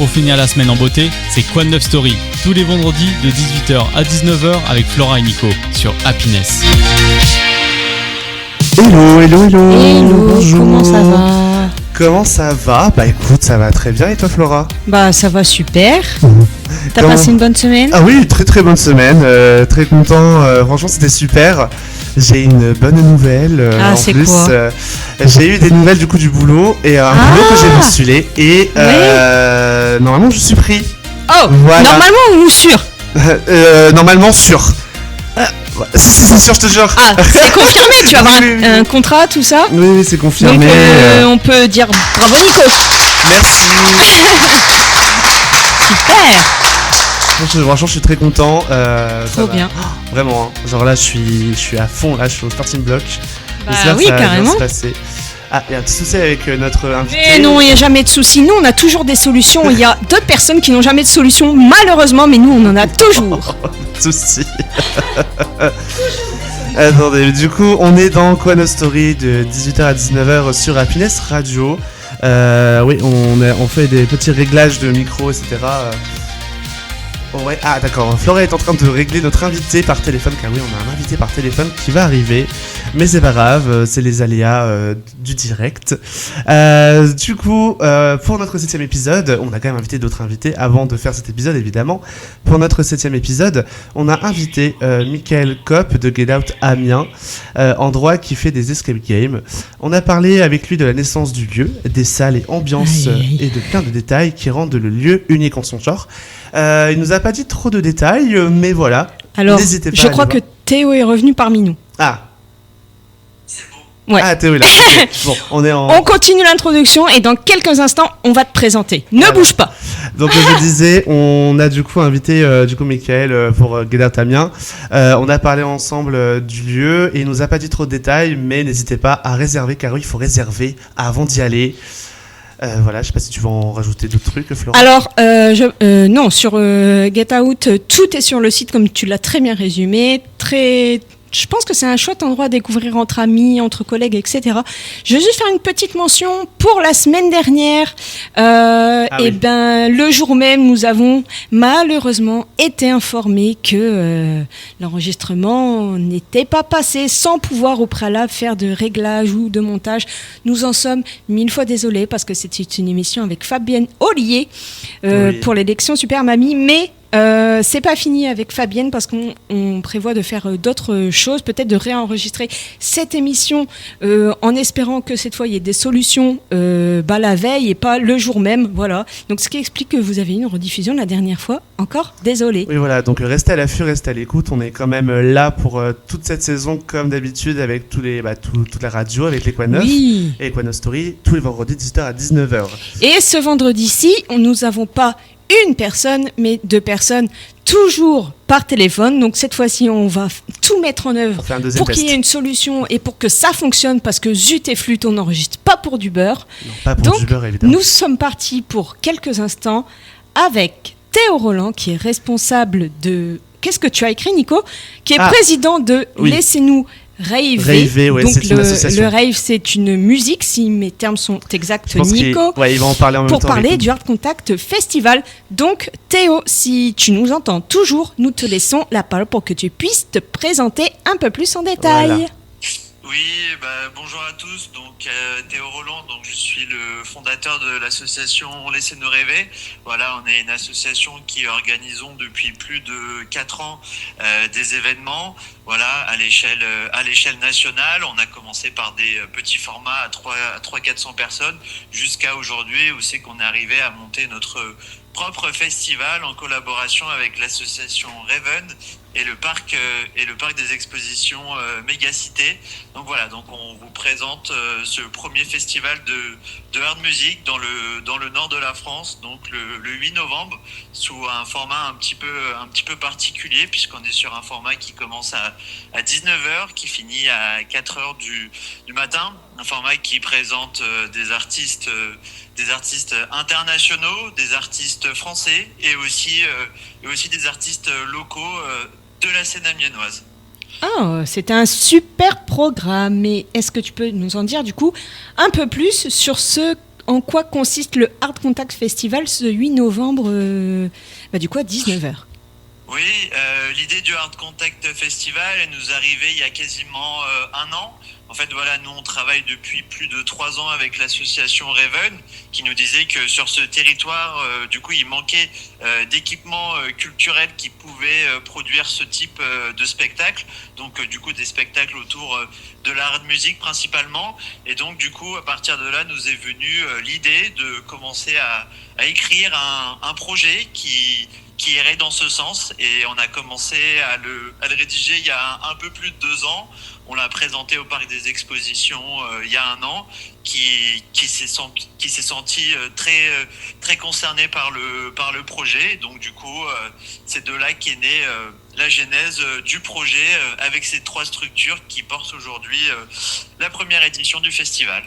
Pour finir la semaine en beauté, c'est Quoi de neuf Story, tous les vendredis de 18h à 19h avec Flora et Nico sur Happiness. Hello, bonjour. Comment ça va ? Comment ça va ? Bah écoute, ça va très bien, et toi Flora ? Bah ça va super. T'as passé une bonne semaine ? Ah oui, très très bonne semaine, très content, franchement c'était super. J'ai une bonne nouvelle, en c'est plus, quoi ? j'ai eu des nouvelles du coup du boulot, et un boulot que j'ai postulé, et normalement je suis pris. Oh, voilà. Normalement ou sûr ? Normalement sûr. Si, c'est sûr, je te jure. Ah, c'est confirmé, tu vas avoir un contrat, tout ça ? Oui, c'est confirmé. Donc on peut dire bravo Nico. Merci. Super. Franchement, je suis très content. Trop bien. Vraiment, hein. Genre là, je suis à fond, là, je suis au starting block. Bah j'espère oui, que ça va carrément. bien se passer. Ah, il y a un petit souci avec notre invité. Mais non, il n'y a jamais de souci. Nous, on a toujours des solutions. Il y a d'autres personnes qui n'ont jamais de solution, malheureusement, mais nous, on en a toujours. Souci. Attendez, du coup, on est dans Quoi de neuf Story de 18h à 19h sur Happiness Radio. Oui, on fait des petits réglages de micro, etc. Ouais, ah d'accord, Flora est en train de régler notre invité par téléphone, car oui, on a un invité par téléphone qui va arriver, mais c'est pas grave, c'est les aléas du direct. Du coup, pour notre 7ème épisode, on a quand même invité d'autres invités avant de faire cet épisode, évidemment. Pour notre 7ème épisode, on a invité Michael Kopp de Get Out Amiens, endroit qui fait des escape games. On a parlé avec lui de la naissance du lieu, des salles et ambiances et de plein de détails qui rendent le lieu unique en son genre. Il nous a pas dit trop de détails, mais voilà. Alors, n'hésitez pas je crois que Théo est revenu parmi nous. Ah. C'est bon. Ouais. Ah, Théo est là. Okay. Bon, on continue l'introduction et dans quelques instants, on va te présenter. Ne bouge pas. Donc, je disais, on a du coup invité Michael pour Get Out Amiens. On a parlé ensemble du lieu et il nous a pas dit trop de détails, mais n'hésitez pas à réserver, car oui, il faut réserver avant d'y aller. Voilà, je sais pas si tu veux en rajouter d'autres trucs, Florent. Alors, non, sur Get Out, tout est sur le site, comme tu l'as très bien résumé. Je pense que c'est un chouette endroit à découvrir entre amis, entre collègues, etc. Je vais juste faire une petite mention pour la semaine dernière. Le jour même, nous avons malheureusement été informés que l'enregistrement n'était pas passé sans pouvoir au préalable faire de réglage ou de montage. Nous en sommes 1000 fois désolés parce que c'était une émission avec Fabienne Ollier pour l'élection Super Mamie, mais c'est pas fini avec Fabienne parce qu'on prévoit de faire d'autres choses, peut-être de réenregistrer cette émission en espérant que cette fois il y ait des solutions la veille et pas le jour même, voilà. Donc ce qui explique que vous avez une rediffusion la dernière fois, encore désolé. Oui voilà, donc restez à l'affût, restez à l'écoute, on est quand même là pour toute cette saison comme d'habitude avec toute la radio, avec les Quoi de neuf et Quoi de neuf Story, tous les vendredis 18h à 19h. Et ce vendredi-ci, nous n'avons pas une personne, mais 2 personnes, toujours par téléphone. Donc cette fois-ci, on va tout mettre en œuvre pour qu'il y ait une solution et pour que ça fonctionne, parce que zut et flûte, on n'enregistre pas pour du beurre. Non, pas pour du beurre, évidemment. Nous sommes partis pour quelques instants avec Théo Roland, qui est responsable de... Qu'est-ce que tu as écrit, Nico ? Qui est président de Laissez-nous Raver, ouais, donc c'est une association. Le rave, c'est une musique, si mes termes sont exacts, Nico, il va en parler en même pour temps, parler du Hard Contact Festival. Donc Théo, si tu nous entends toujours, nous te laissons la parole pour que tu puisses te présenter un peu plus en détail. Voilà. Oui, bonjour à tous, donc Théo Roland, donc je suis le fondateur de l'association Laissez-nous rêver. Voilà, on est une association qui organisons depuis plus de 4 ans des événements, voilà, à l'échelle nationale. On a commencé par des petits formats à 300-400 personnes jusqu'à aujourd'hui où c'est qu'on est arrivé à monter notre propre festival en collaboration avec l'association Raven et le parc des expositions Mégacité. Donc voilà, donc on vous présente ce premier festival de hard music dans le nord de la France, donc le 8 novembre, sous un format un petit peu particulier, puisqu'on est sur un format qui commence à 19h, qui finit à 4h du matin, un format qui présente des artistes internationaux, des artistes français et aussi des artistes locaux de la scène amiénoise. Oh, c'est un super programme, mais est-ce que tu peux nous en dire du coup un peu plus sur ce en quoi consiste le Hard Contact Festival ce 8 novembre, du coup à 19h. Oui, l'idée du Hard Contact Festival, elle nous est arrivée il y a quasiment un an. En fait, voilà, nous on travaille depuis plus de 3 ans avec l'association Raven, qui nous disait que sur ce territoire, du coup, il manquait d'équipements culturels qui pouvaient produire ce type de spectacle. Donc, du coup, des spectacles autour de l'art de musique principalement. Et donc, du coup, à partir de là, nous est venue l'idée de commencer à écrire un projet qui irait dans ce sens, et on a commencé à le rédiger il y a un peu plus de 2 ans. On l'a présenté au Parc des Expositions il y a un an, qui s'est senti très concerné par le projet. Donc du coup, c'est de là qu'est née la genèse du projet avec ces 3 structures qui portent aujourd'hui la première édition du festival.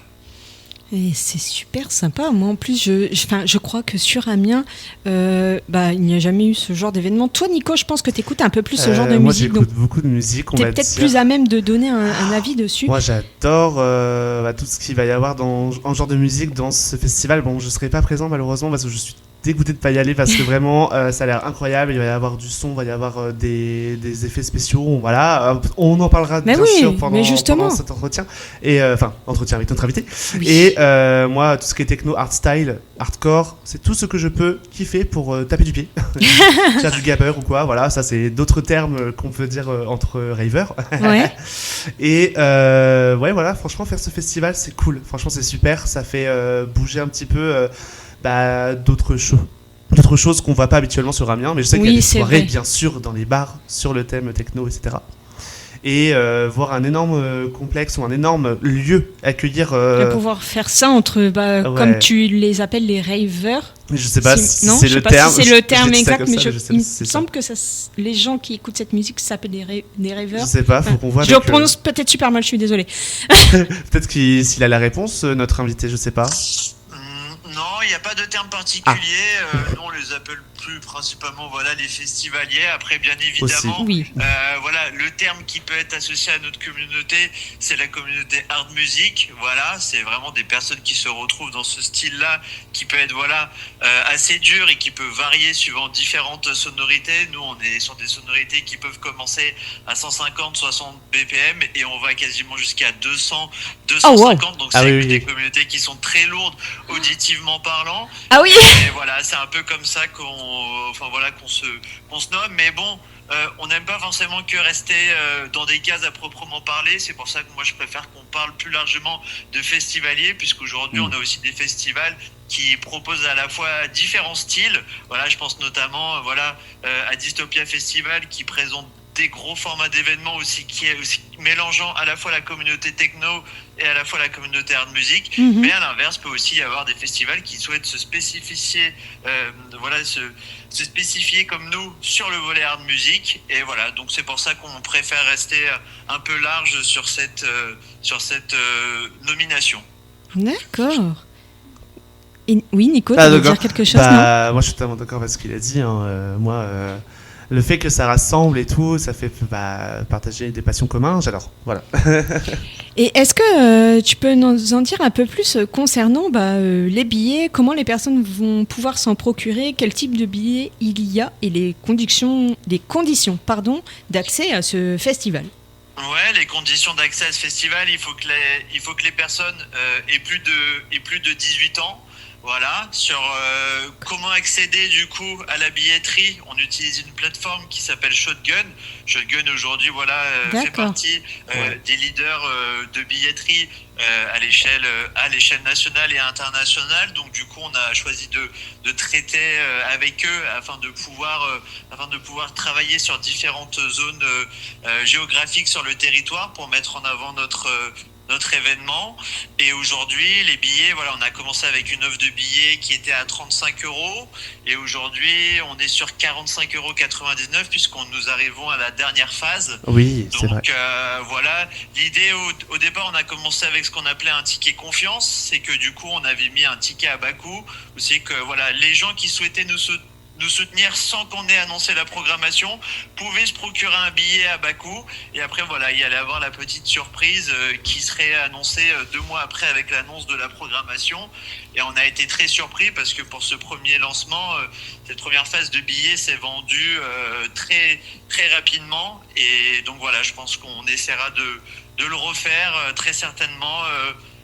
Et c'est super sympa. Moi, en plus, je crois que sur Amiens, il n'y a jamais eu ce genre d'événement. Toi, Nico, je pense que tu écoutes un peu plus ce genre de moi, musique. Moi, j'écoute beaucoup de musique. Tu es peut-être plus à même de donner un avis dessus. Moi, j'adore tout ce qu'il va y avoir en genre de musique dans ce festival. Bon, je ne serai pas présent, malheureusement, parce que je suis dégoûté de pas y aller, parce que vraiment ça a l'air incroyable. Il va y avoir du son, il va y avoir des effets spéciaux, voilà. On en parlera bien sûr pendant cet entretien, et entretien avec notre invité. Oui. Et moi, tout ce qui est techno, hardstyle, hardcore, c'est tout ce que je peux kiffer pour taper du pied, faire du gabber ou quoi, voilà. Ça, c'est d'autres termes qu'on peut dire entre ravers. Ouais. Et voilà, franchement, faire ce festival, c'est cool, franchement, c'est super. Ça fait bouger un petit peu d'autres choses qu'on voit pas habituellement sur Amiens, mais je sais qu'il y a des soirées bien sûr dans les bars sur le thème techno, etc. Et voir un énorme complexe ou un énorme lieu accueillir pouvoir faire ça entre comme tu les appelles, les ravers. Je sais pas si c'est le terme. Si c'est le terme exact, mais il me semble que les gens qui écoutent cette musique s'appellent des ravers. Je sais pas, faut qu'on voit. Je prononce peut-être super mal, je suis désolée. Peut-être s'il a la réponse, notre invité, je sais pas. Non, il n'y a pas de terme particulier. Nous, on les appelle plus principalement les festivaliers. Après, bien évidemment, le terme qui peut être associé à notre communauté, c'est la communauté hard music. Voilà, c'est vraiment des personnes qui se retrouvent dans ce style-là, qui peut être assez dur et qui peut varier suivant différentes sonorités. Nous, on est sur des sonorités qui peuvent commencer à 150, 60 BPM et on va quasiment jusqu'à 200, 250. Donc, c'est des communautés qui sont très lourdes auditivement parlant. Ah oui. Et voilà, c'est un peu comme ça qu'on se nomme. Mais bon, on n'aime pas forcément que rester dans des cases à proprement parler. C'est pour ça que moi je préfère qu'on parle plus largement de festivaliers, puisqu'aujourd'hui on a aussi des festivals qui proposent à la fois différents styles. Voilà, je pense notamment à Dystopia Festival, qui présente des gros formats d'événements aussi, qui est aussi mélangeant à la fois la communauté techno et à la fois la communauté hard music. Mais à l'inverse, peut aussi y avoir des festivals qui souhaitent se spécifier, se spécifier comme nous sur le volet hard music. Et voilà, donc c'est pour ça qu'on préfère rester un peu large sur cette nomination. D'accord. Et, oui, Nico, tu veux dire quelque chose, non ? Moi, je suis totalement d'accord avec ce qu'il a dit. Le fait que ça rassemble et tout, ça fait partager des passions communes, j'adore. Voilà. Et est-ce que tu peux nous en dire un peu plus concernant les billets, comment les personnes vont pouvoir s'en procurer, quel type de billets il y a et les conditions d'accès à ce festival ? Ouais, les conditions d'accès à ce festival, il faut que les personnes aient plus de 18 ans. Voilà, sur comment accéder du coup à la billetterie, on utilise une plateforme qui s'appelle Shotgun. Shotgun aujourd'hui fait partie des leaders de billetterie à l'échelle nationale et internationale. Donc du coup on a choisi de traiter avec eux afin de pouvoir travailler sur différentes zones géographiques sur le territoire pour mettre en avant notre événement. Et aujourd'hui, les billets, on a commencé avec une offre de billets qui était à 35 € et aujourd'hui, on est sur 45,99 € puisqu'on nous arrivons à la dernière phase. Oui, c'est vrai. Donc l'idée au départ, on a commencé avec ce qu'on appelait un ticket confiance, c'est que du coup, on avait mis un ticket à bas coût, c'est que les gens qui souhaitaient nous soutenir sans qu'on ait annoncé la programmation pouvait se procurer un billet à bas coût. Et après, voilà, il y allait avoir la petite surprise qui serait annoncée 2 mois après avec l'annonce de la programmation. Et on a été très surpris parce que pour ce premier lancement, cette première phase de billets s'est vendue très, très rapidement. Et donc voilà, je pense qu'on essaiera de le refaire très certainement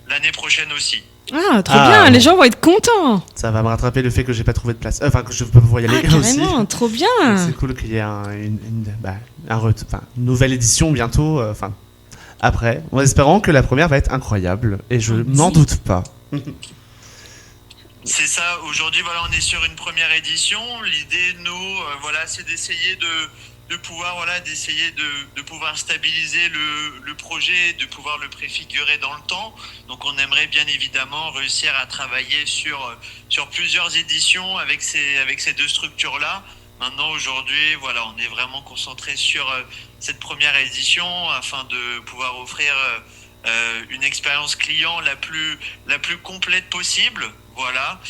l'année prochaine aussi. Ah, trop bien, les gens vont être contents. Ça va me rattraper le fait que j'ai pas trouvé de place. Enfin, que je peux pas pouvoir y aller aussi. Carrément, trop bien. Donc, c'est cool qu'il y ait une nouvelle édition bientôt. Après, en espérant que la première va être incroyable. Et je n'en doute pas. C'est ça, aujourd'hui voilà, on est sur une première édition. L'idée, nous, c'est d'essayer de pouvoir d'essayer de pouvoir stabiliser le projet, de pouvoir le préfigurer dans le temps. Donc on aimerait bien évidemment réussir à travailler sur plusieurs éditions avec ces 2 structures-là. Maintenant aujourd'hui, voilà, on est vraiment concentré sur cette première édition afin de pouvoir offrir une expérience client la plus complète possible. Voilà,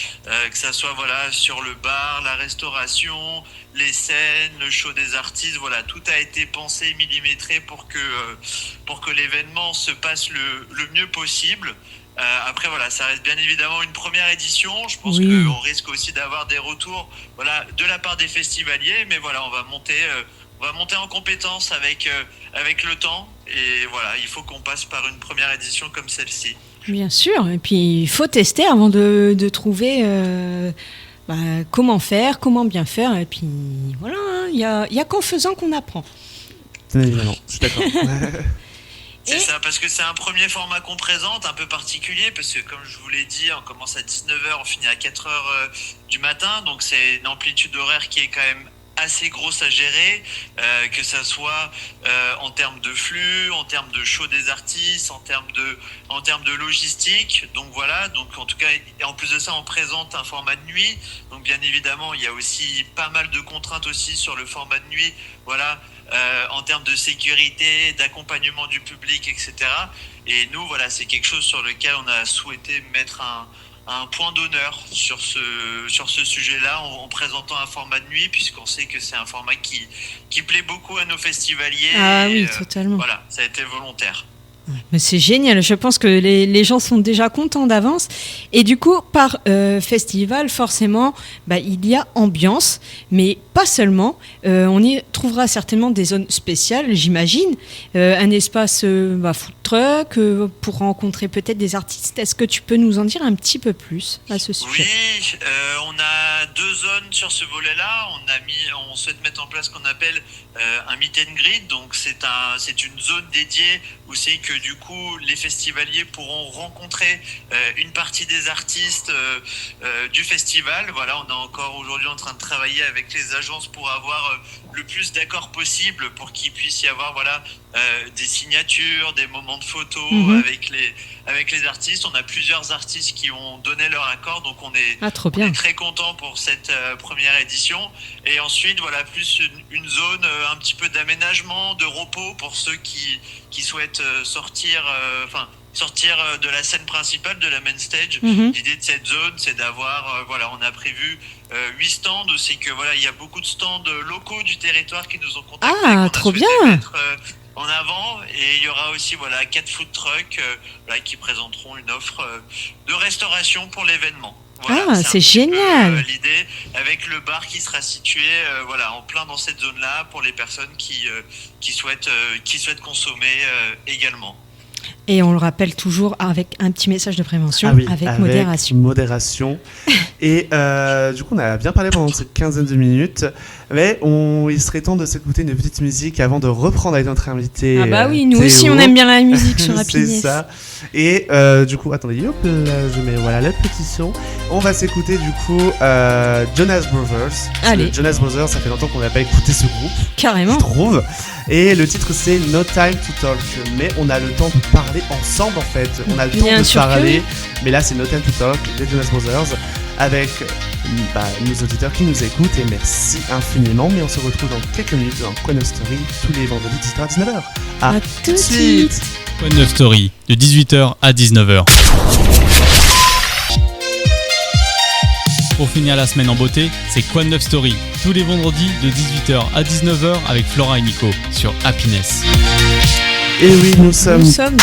que ça soit sur le bar, la restauration, les scènes, le show des artistes, voilà, tout a été pensé, millimétré pour que l'événement se passe le mieux possible. Après voilà, ça reste bien évidemment une première édition. Je pense qu'on risque aussi d'avoir des retours, de la part des festivaliers, mais voilà, on va monter en compétence avec le temps. Et voilà, il faut qu'on passe par une première édition comme celle-ci. Bien sûr, et puis il faut tester avant de trouver comment faire, comment bien faire, et puis voilà, il y a qu'en faisant qu'on apprend. Bien évidemment, je suis d'accord. C'est ça, parce que c'est un premier format qu'on présente, un peu particulier, parce que comme je vous l'ai dit, on commence à 19h, on finit à 4h du matin, donc c'est une amplitude horaire qui est quand même assez grosse à gérer, que ça soit en termes de flux, en termes de show des artistes, en termes de logistique. Donc voilà, donc en tout cas, et en plus de ça, on présente un format de nuit. Donc bien évidemment, il y a aussi pas mal de contraintes aussi sur le format de nuit. Voilà, en termes de sécurité, d'accompagnement du public, etc. Et nous, voilà, c'est quelque chose sur lequel on a souhaité mettre un point d'honneur sur ce sujet-là en présentant un format de nuit, puisqu'on sait que c'est un format qui plaît beaucoup à nos festivaliers. Ah oui, totalement. Voilà, ça a été volontaire. Mais c'est génial, je pense que les gens sont déjà contents d'avance. Et du coup, par festival, forcément, il y a ambiance, mais pas seulement. On y trouvera certainement des zones spéciales, j'imagine. Un espace food truck pour rencontrer peut-être des artistes. Est-ce que tu peux nous en dire un petit peu plus à ce sujet ? Oui, on a 2 zones sur ce volet-là. On souhaite mettre en place ce qu'on appelle un meet and greet. Donc c'est une zone dédiée où c'est que du coup les festivaliers pourront rencontrer une partie des artistes du festival. Voilà, on est encore aujourd'hui en train de travailler avec les agences pour avoir le plus d'accords possible pour qu'il puisse y avoir des signatures, des moments de photos avec les artistes. On a plusieurs artistes qui ont donné leur accord, donc on est très content pour cette première édition. Et ensuite, voilà, plus une zone un petit peu d'aménagement, de repos pour ceux qui souhaitent sortir de la scène principale, de la main stage. L'idée de cette zone, c'est d'avoir, on a prévu 8 stands. C'est que il y a beaucoup de stands locaux du territoire qui nous ont contactés. Ah, trop bien. En avant, et il y aura aussi 4 food trucks qui présenteront une offre de restauration pour l'événement. Voilà, c'est génial. L'idée avec le bar qui sera situé en plein dans cette zone-là pour les personnes qui souhaitent consommer également. Et on le rappelle toujours avec un petit message de prévention, avec modération. Et du coup, on a bien parlé pendant cette quinzaine de minutes, mais il serait temps de s'écouter une petite musique avant de reprendre avec notre invité. Ah bah oui, nous Théo. aussi on aime bien la musique sur Happiness. C'est ça. Et du coup, attendez, hop, là, je mets le petit son. On va s'écouter du coup Jonas Brothers. Allez. Jonas Brothers, ça fait longtemps qu'on n'a pas écouté ce groupe. Carrément. Je trouve. Et le titre c'est No Time to Talk. Mais on a le temps de parler ensemble en fait. On a le temps de parler. Mais là c'est No Time to Talk des Jonas Brothers avec nos auditeurs qui nous écoutent. Et merci infiniment. Mais on se retrouve dans quelques minutes dans Quoi Neuf Story tous les vendredis 18h à 19h. À tout de suite. Quoi Neuf Story de 18h à 19h. Pour finir la semaine en beauté, c'est Quoi de neuf Story, tous les vendredis de 18h à 19h avec Flora et Nico sur Happiness. Et oui, nous sommes de retour.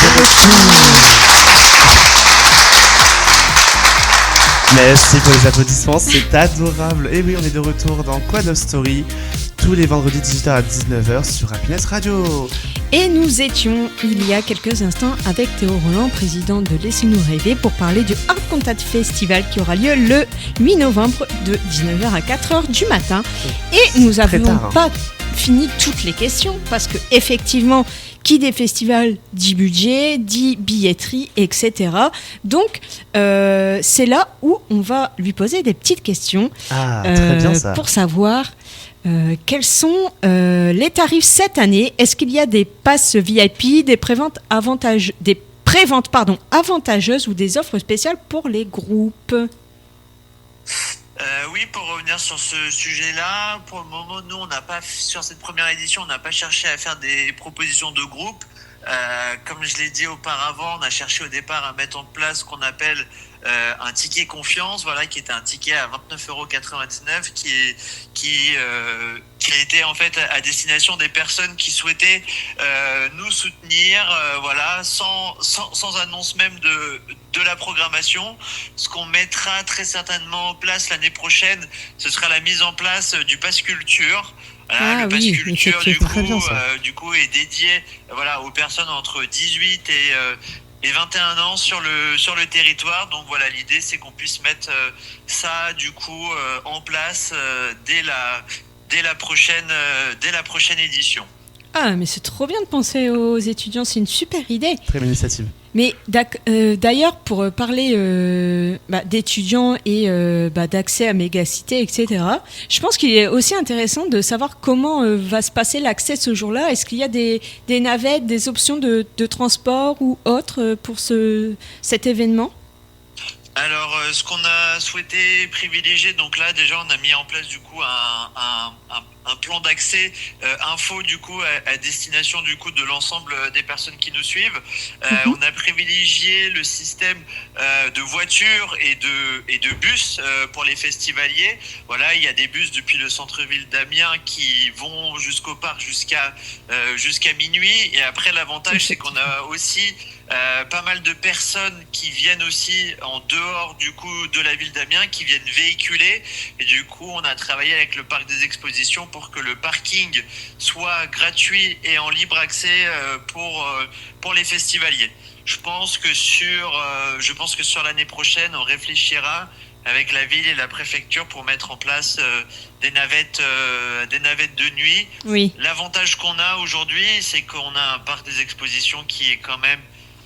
Merci pour les applaudissements, c'est adorable. Et oui, on est de retour dans Quoi de neuf Story, tous les vendredis 18h à 19h sur Happiness Radio. Et nous étions il y a quelques instants avec Théo Roland, président de Laissez-nous rêver, pour parler du Art Contact Festival qui aura lieu le 8 novembre de 19h à 4h du matin. Et nous n'avons pas fini toutes les questions parce que effectivement, qui dit festival dit budget, dit billetterie, etc. Donc, c'est là où on va lui poser des petites questions très bien, ça. pour savoir quels sont les tarifs cette année. Est-ce qu'il y a des passes VIP, des préventes avantageuses ou des offres spéciales pour les groupes ? Oui, pour revenir sur ce sujet-là, pour le moment, nous, sur cette première édition, on n'a pas cherché à faire des propositions de groupe. Comme je l'ai dit auparavant, on a cherché au départ à mettre en place ce qu'on appelle un ticket confiance, voilà, qui était un ticket à 29,99 € qui a été en fait à destination des personnes qui souhaitaient nous soutenir, voilà, sans annonce même de la programmation. Ce qu'on mettra très certainement en place l'année prochaine, ce sera la mise en place du Pass Culture. Voilà, le Pass Culture du coup est dédié, voilà, aux personnes entre 18 et 21 ans sur le territoire. Donc voilà, l'idée c'est qu'on puisse mettre ça du coup en place dès la prochaine édition. Ah, mais c'est trop bien de penser aux étudiants, c'est une super idée. Très bonne initiative. Mais d'ailleurs, pour parler d'étudiants et d'accès à Mégacité, etc., je pense qu'il est aussi intéressant de savoir comment va se passer l'accès ce jour-là. Est-ce qu'il y a des navettes, des options de transport ou autres pour cet événement ? Alors, ce qu'on a souhaité privilégier, donc là déjà on a mis en place du coup un plan d'accès info du coup à destination du coup de l'ensemble des personnes qui nous suivent. On a privilégié le système de voitures et de bus pour les festivaliers. Voilà, il y a des bus depuis le centre-ville d'Amiens qui vont jusqu'au parc jusqu'à minuit. Et après, l'avantage c'est qu'on a aussi pas mal de personnes qui viennent aussi en dehors du coup de la ville d'Amiens, qui viennent véhiculer, et du coup on a travaillé avec le parc des expositions pour que le parking soit gratuit et en libre accès pour les festivaliers. Je pense que sur l'année prochaine on réfléchira avec la ville et la préfecture pour mettre en place des navettes de nuit. Oui. L'avantage qu'on a aujourd'hui, c'est qu'on a un parc des expositions qui est quand même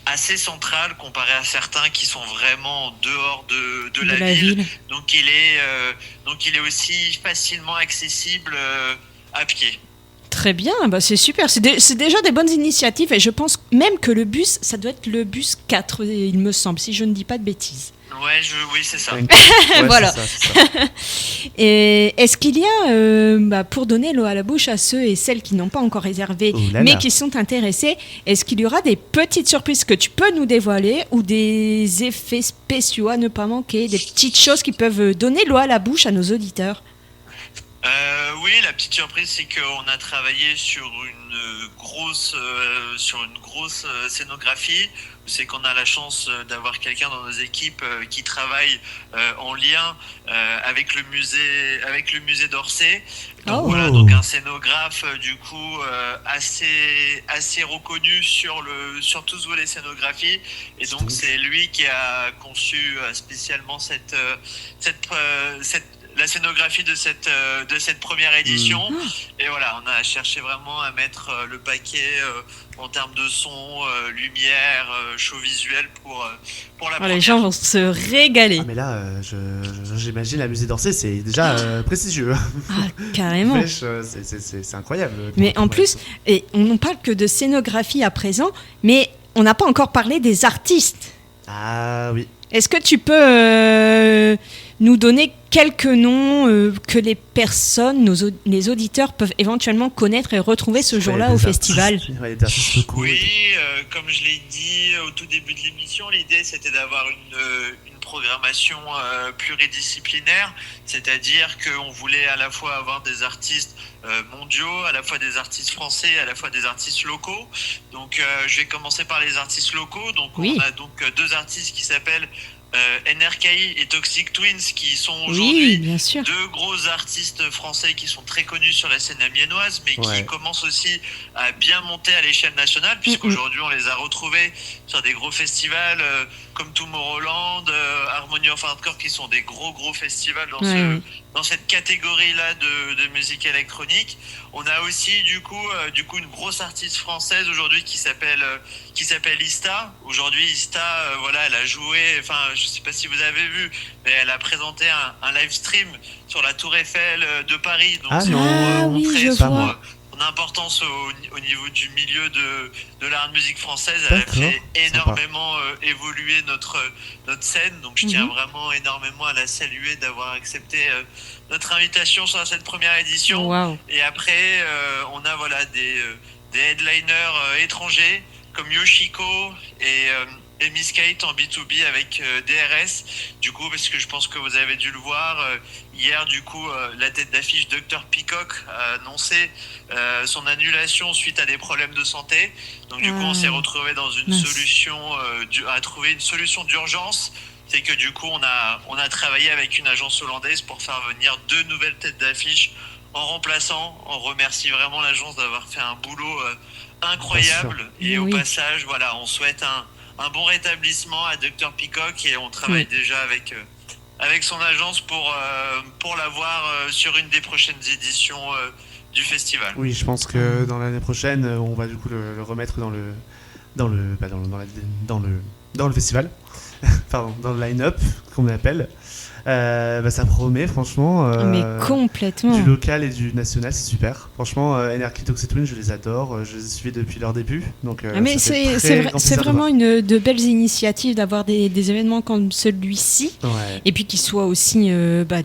assez central comparé à certains qui sont vraiment en dehors de la ville. Donc il est aussi facilement accessible à pied. Très bien, c'est super, c'est déjà des bonnes initiatives et je pense même que le bus, ça doit être le bus 4, il me semble, si je ne dis pas de bêtises. Oui, c'est ça. Voilà. C'est ça. Et est-ce qu'il y a, pour donner l'eau à la bouche à ceux et celles qui n'ont pas encore réservé, mais qui sont intéressés, est-ce qu'il y aura des petites surprises que tu peux nous dévoiler ou des effets spéciaux à ne pas manquer, des petites choses qui peuvent donner l'eau à la bouche à nos auditeurs ? Oui, la petite surprise, c'est qu'on a travaillé sur une grosse scénographie. C'est qu'on a la chance d'avoir quelqu'un dans nos équipes qui travaille en lien avec le musée d'Orsay. Donc voilà, donc un scénographe du coup assez reconnu sur tout ce volet scénographie. Et donc c'est lui qui a conçu spécialement la scénographie de cette première édition. Et voilà, on a cherché vraiment à mettre le paquet en termes de son, lumière, show visuel pour la première. Les gens vont se régaler. Ah mais là, j'imagine la musée d'Orsay, c'est déjà prestigieux. Ah, carrément. C'est incroyable. Mais en plus, et on ne parle que de scénographie à présent, mais on n'a pas encore parlé des artistes. Ah oui. Est-ce que tu peux nous donner quelques noms que les personnes, les auditeurs peuvent éventuellement connaître et retrouver ce jour-là au festival ? Oui, comme je l'ai dit au tout début de l'émission, l'idée c'était d'avoir une programmation pluridisciplinaire, c'est-à-dire qu'on voulait à la fois avoir des artistes mondiaux, à la fois des artistes français, à la fois des artistes locaux. Donc je vais commencer par les artistes locaux. Donc Oui. on a donc deux artistes qui s'appellent NRKI et Toxic Twins, qui sont aujourd'hui Oui, bien sûr. deux gros artistes français qui sont très connus sur la scène amiénoise, mais Ouais. qui commencent aussi à bien monter à l'échelle nationale, puisqu'aujourd'hui on les a retrouvés sur des gros festivals comme Tomorrowland, Harmony of Hardcore, qui sont des gros festivals Ouais. dans cette catégorie-là de musique électronique. On a aussi du coup une grosse artiste française aujourd'hui qui s'appelle Ista. Aujourd'hui Ista, voilà, elle a joué, enfin je sais pas si vous avez vu, mais elle a présenté un live stream sur la Tour Eiffel de Paris. Donc Ah c'est non. Ah pour oui, montrer je son, vois. son importance au niveau du milieu de l'art de musique française. Elle a D'accord. fait Sympa. énormément évoluer notre scène. Donc je tiens Mhm. vraiment énormément à la saluer d'avoir accepté notre invitation sur cette première édition. Waouh. Et après, on a voilà des headliners étrangers comme Yoshiko et Miss Kate en B2B avec DRS. Du coup, parce que je pense que vous avez dû le voir, hier, du coup, la tête d'affiche Dr Peacock a annoncé son annulation suite à des problèmes de santé. Donc du coup, on s'est retrouvé dans une Mince. solution, à trouver une solution d'urgence. C'est que du coup, on a travaillé avec une agence hollandaise pour faire venir 2 nouvelles têtes d'affiche en remplaçant. On remercie vraiment l'agence d'avoir fait un boulot incroyable. Et au Oui. passage, voilà, on souhaite un bon rétablissement à Dr Peacock et on travaille déjà avec son agence pour l'avoir sur une des prochaines éditions du festival. Oui, je pense que dans l'année prochaine, on va du coup le remettre dans le festival. Pardon, dans le line-up qu'on appelle. Ça promet, franchement. Mais complètement. Du local et du national, c'est super. Franchement, NRK Toxic Twin, je les adore. Je les ai suivis depuis leur début. Donc, Ah, mais ça fait c'est très grand c'est plaisir de vraiment de belles initiatives d'avoir des événements comme celui-ci. voir. Ouais. Et puis qu'ils soient aussi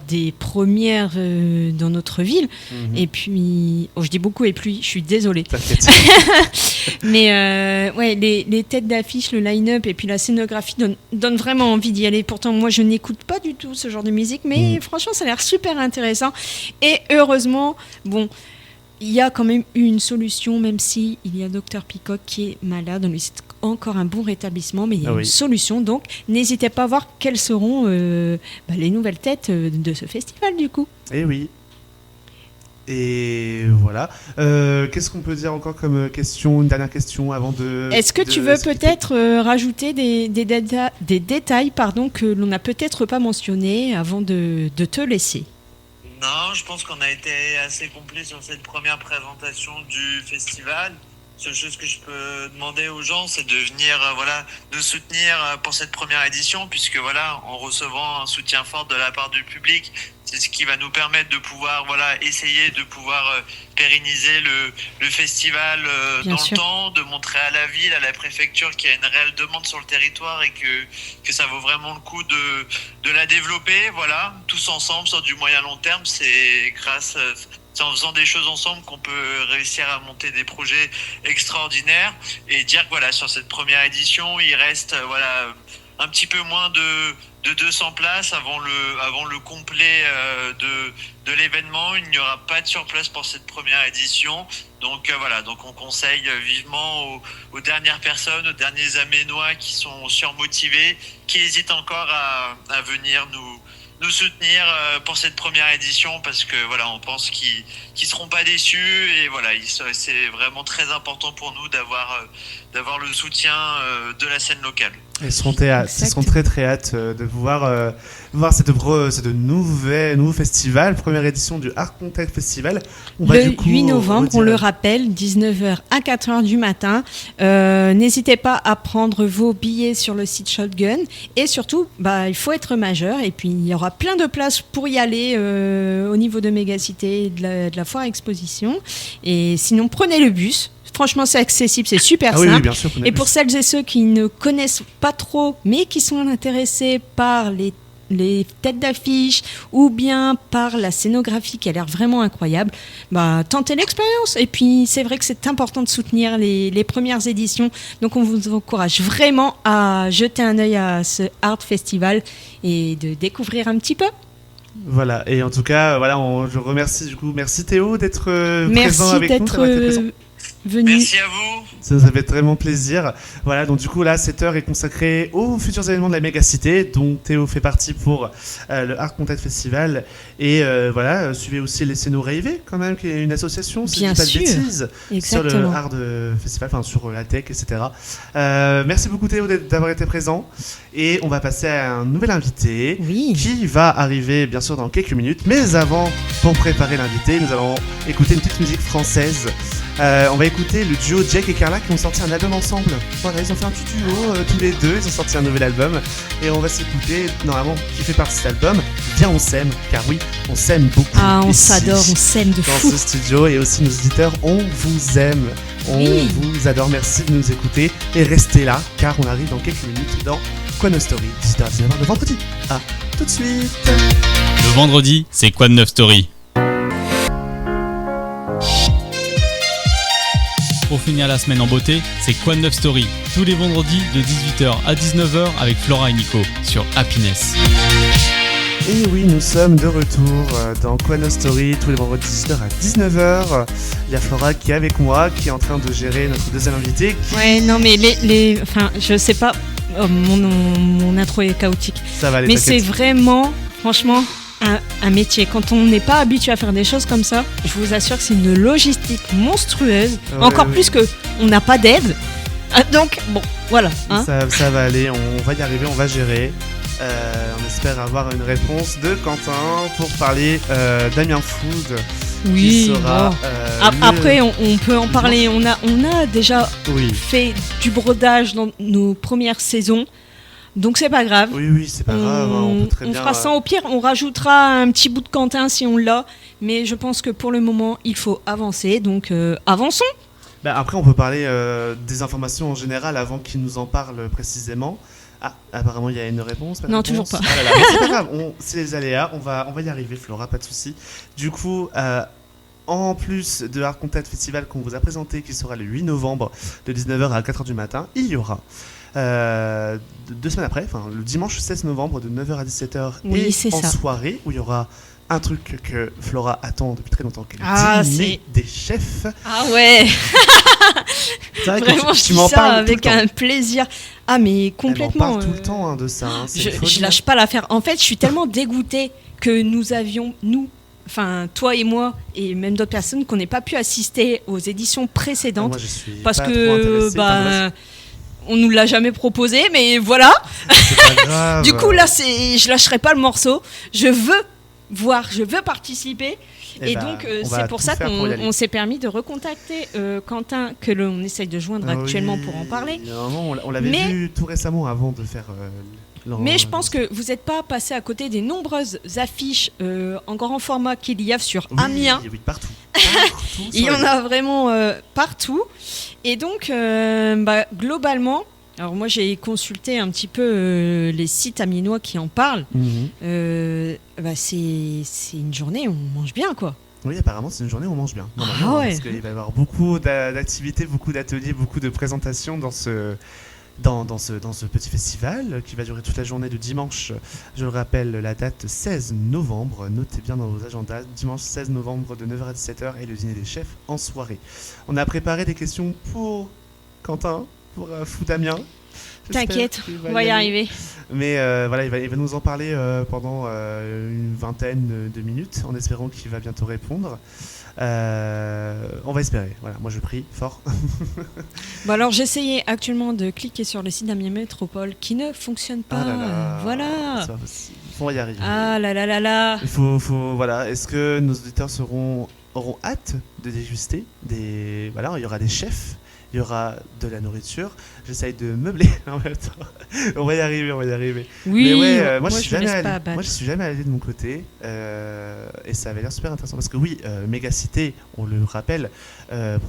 des premières dans notre ville. Mhm. Et puis, je dis beaucoup et puis, je suis désolée. T'inquiète. Mais ouais, les têtes d'affiche, le line-up et puis la scénographie donnent vraiment envie d'y aller. Pourtant, moi, je n'écoute pas du tout ce genre de musique, mais franchement, ça a l'air super intéressant. Et heureusement, bon, il y a quand même eu une solution, même si il y a Dr Peacock qui est malade. On lui souhaite encore un bon rétablissement, mais il y a une solution. Donc, n'hésitez pas à voir quelles seront les nouvelles têtes de ce festival, du coup. Et oui. Et voilà. Qu'est-ce qu'on peut dire encore comme question, une dernière question avant de... Est-ce que tu veux peut-être rajouter des détails que l'on n'a peut-être pas mentionnés avant de te laisser? Non, je pense qu'on a été assez complet sur cette première présentation du festival. La seule chose que je peux demander aux gens, c'est de venir nous soutenir pour cette première édition, puisque en recevant un soutien fort de la part du public, c'est ce qui va nous permettre de pouvoir essayer de pouvoir pérenniser le festival dans le temps, de montrer à la ville, à la préfecture qu'il y a une réelle demande sur le territoire et que ça vaut vraiment le coup de la développer. Voilà, tous ensemble sur du moyen long terme, c'est en faisant des choses ensemble qu'on peut réussir à monter des projets extraordinaires et dire que sur cette première édition, il reste un petit peu moins de 200 places avant le complet de l'événement. Il n'y aura pas de surplace pour cette première édition. Donc donc on conseille vivement aux dernières personnes, aux derniers Aménois qui sont surmotivés, qui hésitent encore à venir nous soutenir pour cette première édition, parce que on pense qu'ils seront pas déçus et c'est vraiment très important pour nous d'avoir le soutien de la scène locale. Ils seront très très hâte de pouvoir voir ce nouveau festival, première édition du Art Contact Festival. Le 8 novembre, on le rappelle, 19h à 4h du matin. N'hésitez pas à prendre vos billets sur le site Shotgun. Et surtout, il faut être majeur. Et puis, il y aura plein de places pour y aller au niveau de Mégacité et de la foire exposition. Et sinon, prenez le bus. Franchement, c'est accessible, c'est super simple. Oui, bien sûr, et pour celles et ceux qui ne connaissent pas trop, mais qui sont intéressés par les les têtes d'affiche ou bien par la scénographie qui a l'air vraiment incroyable, tentez l'expérience. Et puis c'est vrai que c'est important de soutenir les premières éditions, donc on vous encourage vraiment à jeter un œil à ce Art Festival et de découvrir un petit peu. Voilà, et en tout cas, je remercie du coup. Merci Théo d'être présent avec nous. Merci d'être venu. Merci à vous. Ça nous a fait vraiment plaisir. Voilà, donc du coup là, cette heure est consacrée aux futurs événements de la Mégacité, dont Théo fait partie pour le Art Contact Festival. Et suivez aussi Laissez-nous rêver, quand même, qui est une association, si je dis pas de bêtises, sur le Art Festival, enfin sur la tech, etc. Merci beaucoup Théo d'avoir été présent. Et on va passer à un nouvel invité qui va arriver bien sûr dans quelques minutes. Mais avant, pour préparer l'invité, nous allons écouter une petite musique française. On va écouter le duo Jack et Carla qui ont sorti un album ensemble. Voilà, ils ont fait un petit duo tous les deux, ils ont sorti un nouvel album et on va s'écouter normalement qui fait partie de cet album. Viens on s'aime, car oui, on s'aime beaucoup. Ah, on ici, s'adore, on s'aime de fou. dans ce studio et aussi nos auditeurs, on vous aime. On vous adore, merci de nous écouter et restez là car on arrive dans quelques minutes dans Quoi de Neuf Story, 18h-19h le vendredi. À tout de suite. Le vendredi, c'est Quoi de Neuf Story. Pour finir la semaine en beauté, c'est Quoi de Neuf Story, tous les vendredis de 18h à 19h avec Flora et Nico sur Happiness. Et oui, nous sommes de retour dans Quoi de Neuf Story, tous les vendredis 18h à 19h. Il y a Flora qui est avec moi, qui est en train de gérer notre deuxième invité. Ouais, non mais je sais pas, mon intro est chaotique. Ça va aller, mais t'inquiète. c'est vraiment, franchement, un métier. Quand on n'est pas habitué à faire des choses comme ça, je vous assure que c'est une logistique monstrueuse. Ouais, Encore plus que on n'a pas d'aide. Donc bon, voilà. Hein. Ça va aller, on va y arriver, on va gérer. On espère avoir une réponse de Quentin pour parler d'Amiens Food. Oui. Qui sera, après, on peut en parler. On a déjà fait du brodage dans nos premières saisons. Donc c'est pas grave. Oui, c'est pas grave. On peut très bien. Fera ça au pire. On rajoutera un petit bout de Quentin si on l'a. Mais je pense que pour le moment, il faut avancer. Donc avançons. Après, on peut parler des informations en général avant qu'il nous en parle précisément. Ah, apparemment, il y a une réponse. Non, toujours pas. Ah là là, mais c'est pas grave. C'est les aléas. On va y arriver, Flora, pas de souci. Du coup. En plus de Art Contact Festival qu'on vous a présenté, qui sera le 8 novembre de 19h à 4h du matin, il y aura 2 semaines après, le dimanche 16 novembre de 9h à 17h en soirée, où il y aura un truc que Flora attend depuis très longtemps, qui est le dîner des chefs. Ah ouais. Vraiment, tu m'en ça parles avec un plaisir. Ah mais complètement. On parle tout le temps de ça. Je lâche pas l'affaire. En fait, je suis tellement dégoûtée que enfin toi et moi et même d'autres personnes qu'on n'ait pas pu assister aux éditions précédentes. Moi, je suis parce pas que on nous l'a jamais proposé, mais voilà. C'est pas grave. Du coup là, je lâcherai pas le morceau. Je veux participer. Et donc c'est pour ça qu'on s'est permis de recontacter Quentin, que l'on essaye de joindre actuellement pour en parler. Non, on l'avait vu tout récemment avant de faire. Mais je pense que vous n'êtes pas passé à côté des nombreuses affiches en grand format qu'il y a sur Amiens. Oui, partout. Il y en a vraiment partout. Et donc, globalement, alors moi j'ai consulté un petit peu les sites amiénois qui en parlent. C'est une journée où on mange bien, quoi. Oui, apparemment, c'est une journée où on mange bien. Parce qu'il va y avoir beaucoup d'activités, beaucoup d'ateliers, beaucoup de présentations dans ce petit festival qui va durer toute la journée de dimanche. Je le rappelle, la date 16 novembre. Notez bien dans vos agendas. Dimanche 16 novembre de 9h à 17h et le dîner des chefs en soirée. On a préparé des questions pour Quentin, pour Fou Damien. T'inquiète, on va y arriver. Mais il va nous en parler pendant une vingtaine de minutes en espérant qu'il va bientôt répondre. On va espérer. Voilà, moi je prie fort. Alors j'essayais actuellement de cliquer sur le site d'Amiens Métropole qui ne fonctionne pas. Ah là là, voilà. c'est pas possible. On va y arriver. Ah là là là là. Il faut voilà. Est-ce que nos auditeurs auront hâte de déguster il y aura des chefs. il y aura de la nourriture. J'essaye de meubler en même temps. On va y arriver. Oui, Mais ouais, moi, je suis me jamais laisse pas allé. abattre. Moi, je suis jamais allé de mon côté. Et ça avait l'air super intéressant. Parce que oui, Mégacité, on le rappelle,